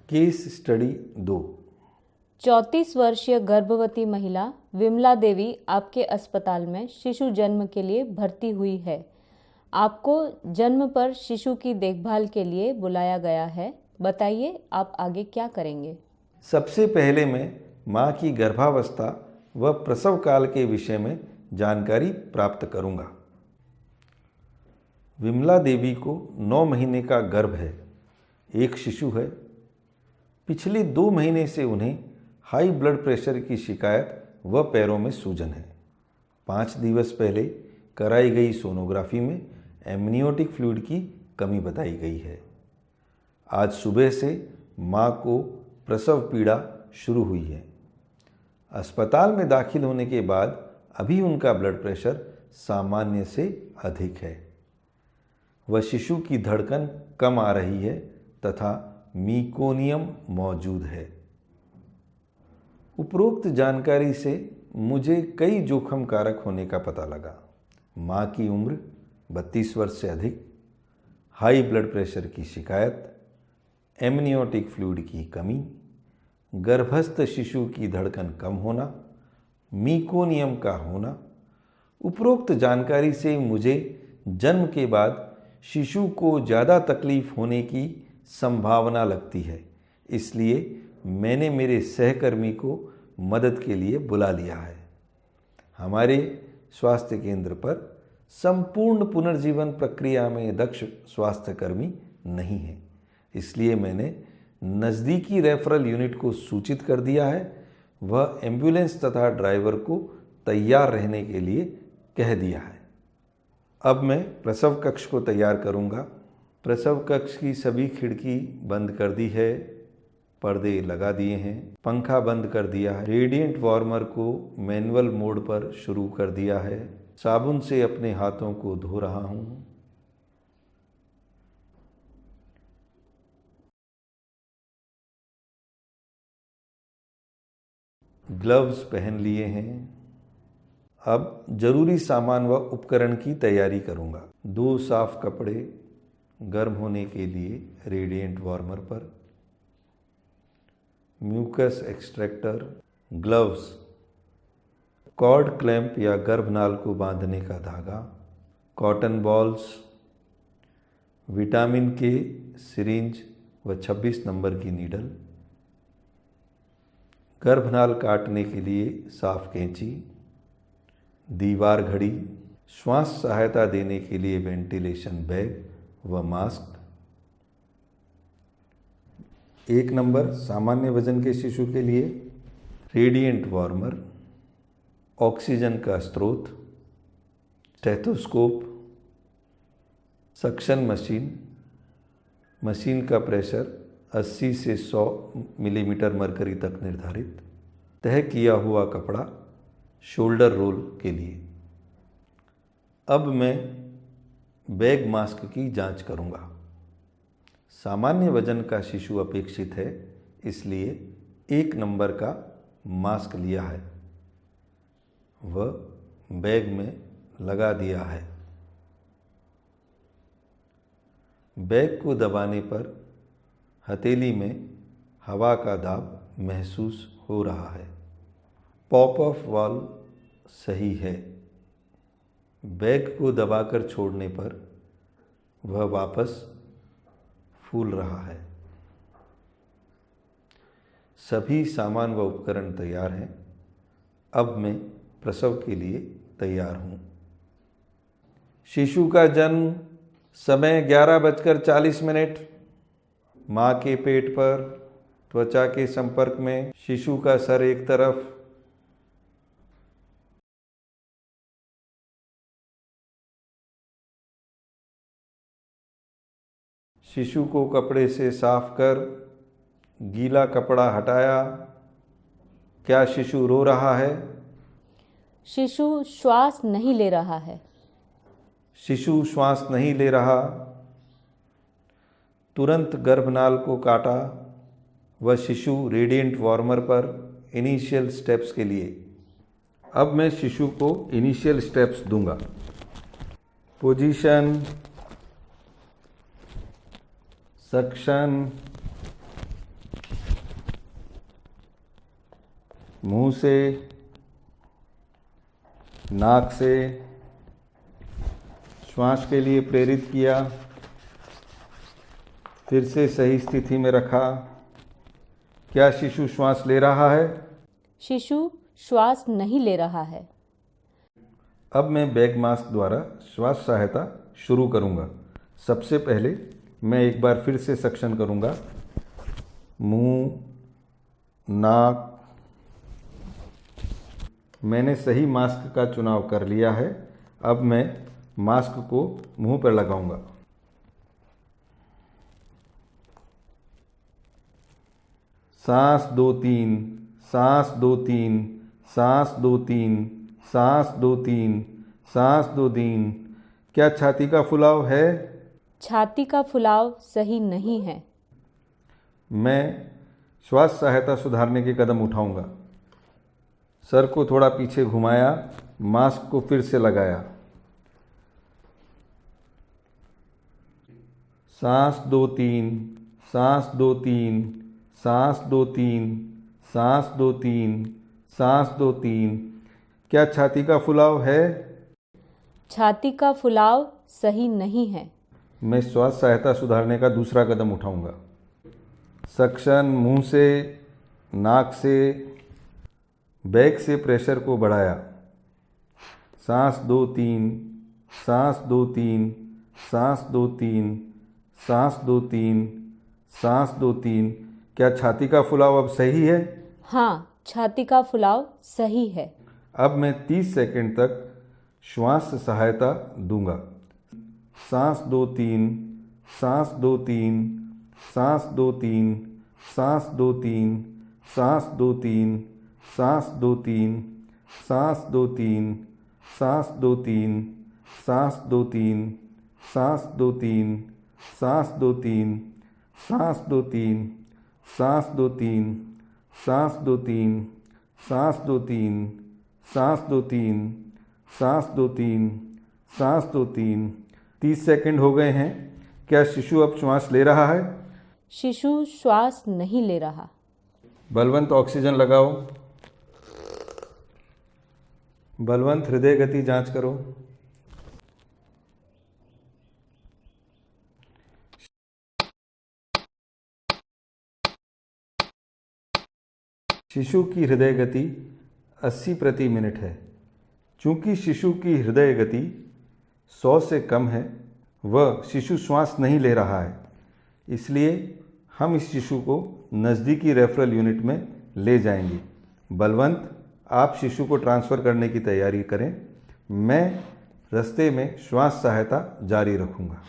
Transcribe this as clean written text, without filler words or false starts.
Case study 2। 34 वर्षीय गर्भवती महिला विमला देवी आपके अस्पताल में शिशु जन्म के लिए भर्ती हुई है। आपको जन्म पर शिशु की देखभाल के लिए बुलाया गया है। बताइए आप आगे क्या करेंगे। सबसे पहले मैं माँ की गर्भावस्था व प्रसव काल के विषय में जानकारी प्राप्त करूंगा। विमला देवी को 9 महीने का गर्भ है, एक शिशु है। पिछले 2 महीने से उन्हें हाई ब्लड प्रेशर की शिकायत व पैरों में सूजन है। 5 दिवस पहले कराई गई सोनोग्राफी में एमनियोटिक फ्लूइड की कमी बताई गई है। आज सुबह से माँ को प्रसव पीड़ा शुरू हुई है। अस्पताल में दाखिल होने के बाद अभी उनका ब्लड प्रेशर सामान्य से अधिक है व शिशु की धड़कन कम आ रही है तथा मीकोनियम मौजूद है। उपरोक्त जानकारी से मुझे कई जोखिम कारक होने का पता लगा। माँ की उम्र 32 वर्ष से अधिक, हाई ब्लड प्रेशर की शिकायत, एमनियोटिक फ्लूइड की कमी, गर्भस्थ शिशु की धड़कन कम होना, मीकोनियम का होना। उपरोक्त जानकारी से मुझे जन्म के बाद शिशु को ज़्यादा तकलीफ होने की संभावना लगती है, इसलिए मैंने मेरे सहकर्मी को मदद के लिए बुला लिया है। हमारे स्वास्थ्य केंद्र पर संपूर्ण पुनर्जीवन प्रक्रिया में दक्ष स्वास्थ्यकर्मी नहीं हैं, इसलिए मैंने नज़दीकी रेफरल यूनिट को सूचित कर दिया है। वह एम्बुलेंस तथा ड्राइवर को तैयार रहने के लिए कह दिया है। अब मैं प्रसव कक्ष को तैयार करूंगा। प्रसव कक्ष की सभी खिड़की बंद कर दी है, पर्दे लगा दिए हैं, पंखा बंद कर दिया है, रेडिएंट वार्मर को मैनुअल मोड पर शुरू कर दिया है। साबुन से अपने हाथों को धो रहा हूं। ग्लव्स पहन लिए हैं। अब जरूरी सामान व उपकरण की तैयारी करूंगा। 2 साफ कपड़े गर्म होने के लिए रेडिएंट वार्मर पर, mucus extractor, gloves, cord clamp या गर्भनाल को बांधने का धागा, cotton balls, vitamin K syringe व 26 नंबर की नीडल, गर्भनाल काटने के लिए साफ कैंची, दीवार घड़ी, श्वास सहायता देने के लिए वेंटिलेशन बैग व मास्क। 1 नंबर सामान्य वजन के शिशु के लिए रेडिएंट वार्मर, ऑक्सीजन का स्रोत, स्टेथोस्कोप, सक्शन मशीन, मशीन का प्रेशर 80 से 100 मिलीमीटर मरकरी तक निर्धारित, तह किया हुआ कपड़ा शोल्डर रोल के लिए। अब मैं बैग मास्क की जांच करूंगा। सामान्य वजन का शिशु अपेक्षित है, इसलिए 1 नंबर का मास्क लिया है व बैग में लगा दिया है। बैग को दबाने पर हथेली में हवा का दाब महसूस हो रहा है। पॉप ऑफ वाल्व सही है। बैग को दबाकर छोड़ने पर वह वापस फूल रहा है। सभी सामान व उपकरण तैयार हैं। अब मैं प्रसव के लिए तैयार हूँ। शिशु का जन्म समय 11:40। माँ के पेट पर त्वचा के संपर्क में शिशु का सर एक तरफ, शिशु को कपड़े से साफ कर गीला कपड़ा हटाया। क्या शिशु रो रहा है? शिशु श्वास नहीं ले रहा है। शिशु श्वास नहीं ले रहा। तुरंत गर्भनाल को काटा व शिशु रेडिएंट वार्मर पर इनिशियल स्टेप्स के लिए। अब मैं शिशु को इनिशियल स्टेप्स दूंगा। पोजीशन, सक्शन, मुंह से, नाक से श्वास के लिए प्रेरित किया, फिर से सही स्थिति में रखा। क्या शिशु श्वास ले रहा है? शिशु श्वास नहीं ले रहा है। अब मैं बैग मास्क द्वारा श्वास सहायता शुरू करूंगा। सबसे पहले मैं एक बार फिर से सक्शन करूंगा। मुंह, नाक। मैंने सही मास्क का चुनाव कर लिया है। अब मैं मास्क को मुंह पर लगाऊंगा। सांस 2-3, सांस 2-3, सांस 2-3, सांस 2-3, सांस 2-3। क्या छाती का फुलाव है? छाती का फुलाव सही नहीं है। मैं श्वास सहायता सुधारने के कदम उठाऊंगा। सर को थोड़ा पीछे घुमाया, मास्क को फिर से लगाया। सांस 2-3, सांस 2-3, सांस 2-3, सांस 2-3, सांस 2-3। क्या छाती का फुलाव है? छाती का फुलाव सही नहीं है। मैं श्वास सहायता सुधारने का दूसरा कदम उठाऊंगा। सक्शन मुंह से, नाक से, बैक से प्रेशर को बढ़ाया। सांस 2-3, सांस 2-3, सांस 2-3, सांस 2-3, सांस 2-3। क्या छाती का फुलाव अब सही है? हाँ, छाती का फुलाव सही है। अब मैं 30 सेकंड तक श्वास सहायता दूंगा। सांस 2-3, सांस 2-3, सांस 2-3, सांस 2-3, सांस 2-3, सांस 2-3, सांस 2-3, सांस 2-3, सांस 2-3, सांस 2-3, सांस 2-3, सांस 2-3, सांस 2-3, सांस 2-3, सांस 2-3, सांस 2-3, सांस 2-3, सांस 2-3। 30 सेकंड हो गए हैं। क्या शिशु अब श्वास ले रहा है? शिशु श्वास नहीं ले रहा। बलवंत ऑक्सीजन लगाओ। बलवंत हृदय गति जांच करो। शिशु की हृदय गति 80 प्रति मिनट है। चूंकि शिशु की हृदय गति 100 से कम है, वह शिशु श्वास नहीं ले रहा है, इसलिए हम इस शिशु को नज़दीकी रेफरल यूनिट में ले जाएंगे। बलवंत, आप शिशु को ट्रांसफ़र करने की तैयारी करें। मैं रास्ते में श्वास सहायता जारी रखूँगा।